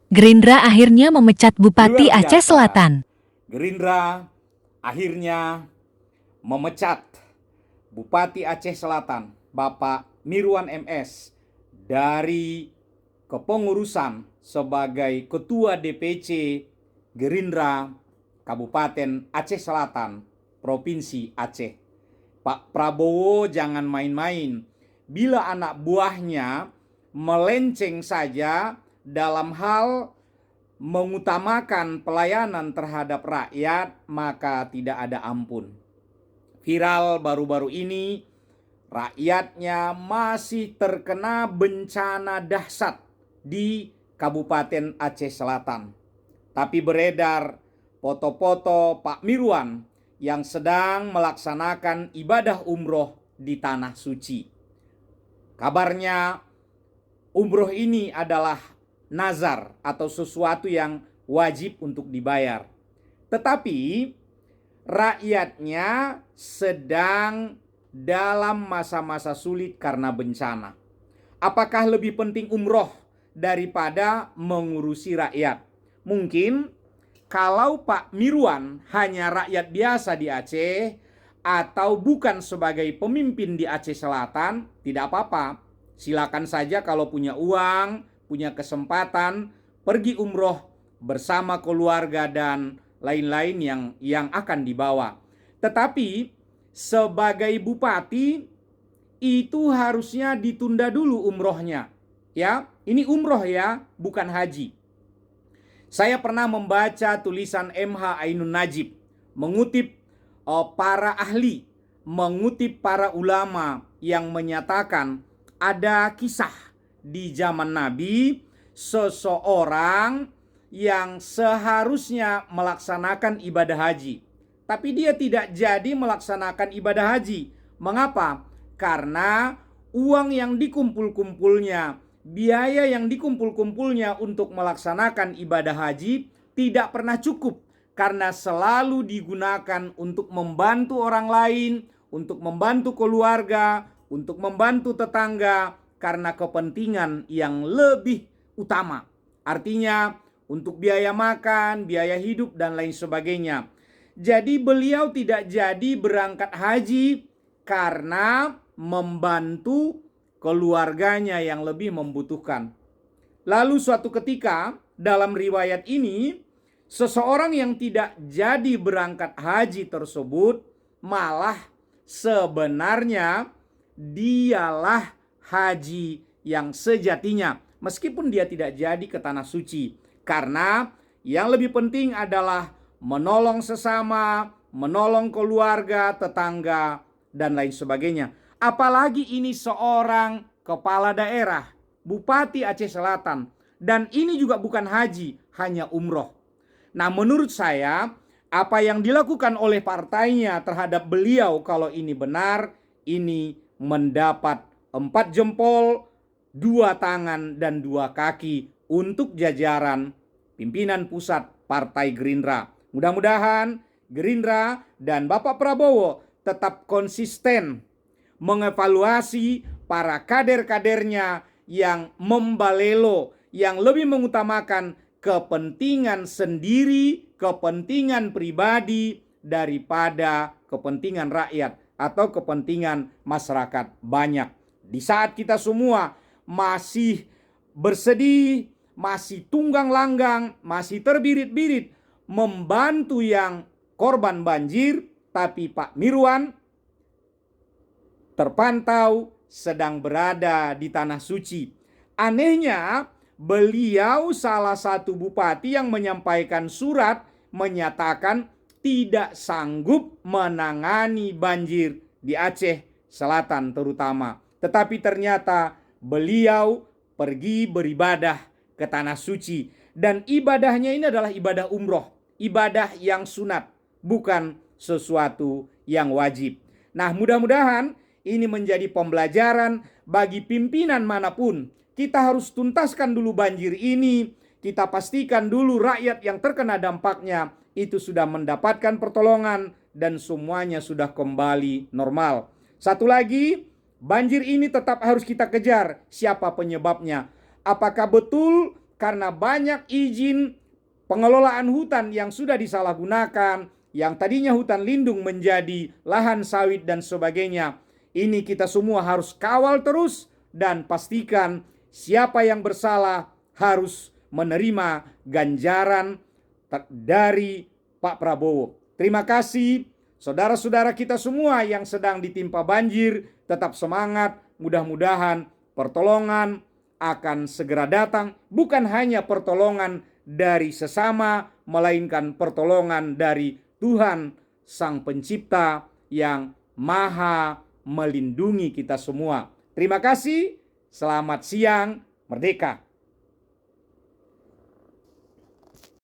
Gerindra akhirnya memecat Bupati Luar Aceh biasa. Selatan. Gerindra akhirnya memecat Bupati Aceh Selatan, Bapak Mirwan MS, dari kepengurusan sebagai Ketua DPC Gerindra Kabupaten Aceh Selatan, Provinsi Aceh. Pak Prabowo jangan main-main. Bila anak buahnya melenceng saja dalam hal mengutamakan pelayanan terhadap rakyat, maka tidak ada ampun. Viral baru-baru ini, rakyatnya masih terkena bencana dahsyat di Kabupaten Aceh Selatan. Tapi beredar foto-foto Pak Mirwan yang sedang melaksanakan ibadah umroh di Tanah Suci. Kabarnya umroh ini adalah nazar atau sesuatu yang wajib untuk dibayar. Tetapi rakyatnya sedang dalam masa-masa sulit karena bencana. Apakah lebih penting umroh daripada mengurusi rakyat? Mungkin kalau Pak Mirwan hanya rakyat biasa di Aceh atau bukan sebagai pemimpin di Aceh Selatan, tidak apa-apa. Silakan saja kalau punya uang, punya kesempatan, pergi umroh bersama keluarga dan lain-lain yang akan dibawa. Tetapi sebagai bupati itu harusnya ditunda dulu umrohnya. Ya, ini umroh ya, bukan haji. Saya pernah membaca tulisan MH Ainun Najib mengutip para ahli, mengutip para ulama yang menyatakan ada kisah di zaman Nabi seseorang yang seharusnya melaksanakan ibadah haji, tapi dia tidak jadi melaksanakan ibadah haji. Mengapa? Karena uang yang dikumpul-kumpulnya, biaya yang dikumpul-kumpulnya untuk melaksanakan ibadah haji tidak pernah cukup, karena selalu digunakan untuk membantu orang lain, untuk membantu keluarga, untuk membantu tetangga, karena kepentingan yang lebih utama. Artinya untuk biaya makan, biaya hidup, dan lain sebagainya. Jadi beliau tidak jadi berangkat haji karena membantu keluarganya yang lebih membutuhkan. Lalu suatu ketika dalam riwayat ini, seseorang yang tidak jadi berangkat haji tersebut malah sebenarnya dialah haji yang sejatinya, meskipun dia tidak jadi ke Tanah Suci. Karena yang lebih penting adalah menolong sesama, menolong keluarga, tetangga, dan lain sebagainya. Apalagi ini seorang kepala daerah, Bupati Aceh Selatan. Dan ini juga bukan haji, hanya umroh. Nah, menurut saya, apa yang dilakukan oleh partainya terhadap beliau, kalau ini benar, ini mendapat 4 jempol, 2 tangan, dan 2 kaki untuk jajaran pimpinan pusat Partai Gerindra. Mudah-mudahan Gerindra dan Bapak Prabowo tetap konsisten mengevaluasi para kader-kadernya yang membalelo, yang lebih mengutamakan kepentingan sendiri, kepentingan pribadi daripada kepentingan rakyat atau kepentingan masyarakat banyak. Di saat kita semua masih bersedih, masih tunggang langgang, masih terbirit-birit membantu yang korban banjir, tapi Pak Mirwan terpantau sedang berada di Tanah Suci. Anehnya, beliau salah satu bupati yang menyampaikan surat menyatakan tidak sanggup menangani banjir di Aceh Selatan terutama. Tetapi ternyata beliau pergi beribadah ke Tanah Suci. Dan ibadahnya ini adalah ibadah umroh, ibadah yang sunat, bukan sesuatu yang wajib. Nah, mudah-mudahan ini menjadi pembelajaran bagi pimpinan manapun. Kita harus tuntaskan dulu banjir ini. Kita pastikan dulu rakyat yang terkena dampaknya itu sudah mendapatkan pertolongan dan semuanya sudah kembali normal. Satu lagi, banjir ini tetap harus kita kejar siapa penyebabnya. Apakah betul karena banyak izin pengelolaan hutan yang sudah disalahgunakan, yang tadinya hutan lindung menjadi lahan sawit dan sebagainya. Ini kita semua harus kawal terus dan pastikan siapa yang bersalah harus menerima ganjaran dari Pak Prabowo. Terima kasih saudara-saudara kita semua yang sedang ditimpa banjir, tetap semangat, mudah-mudahan pertolongan akan segera datang, bukan hanya pertolongan dari sesama, melainkan pertolongan dari Tuhan Sang Pencipta yang maha melindungi kita semua. Terima kasih, selamat siang, merdeka.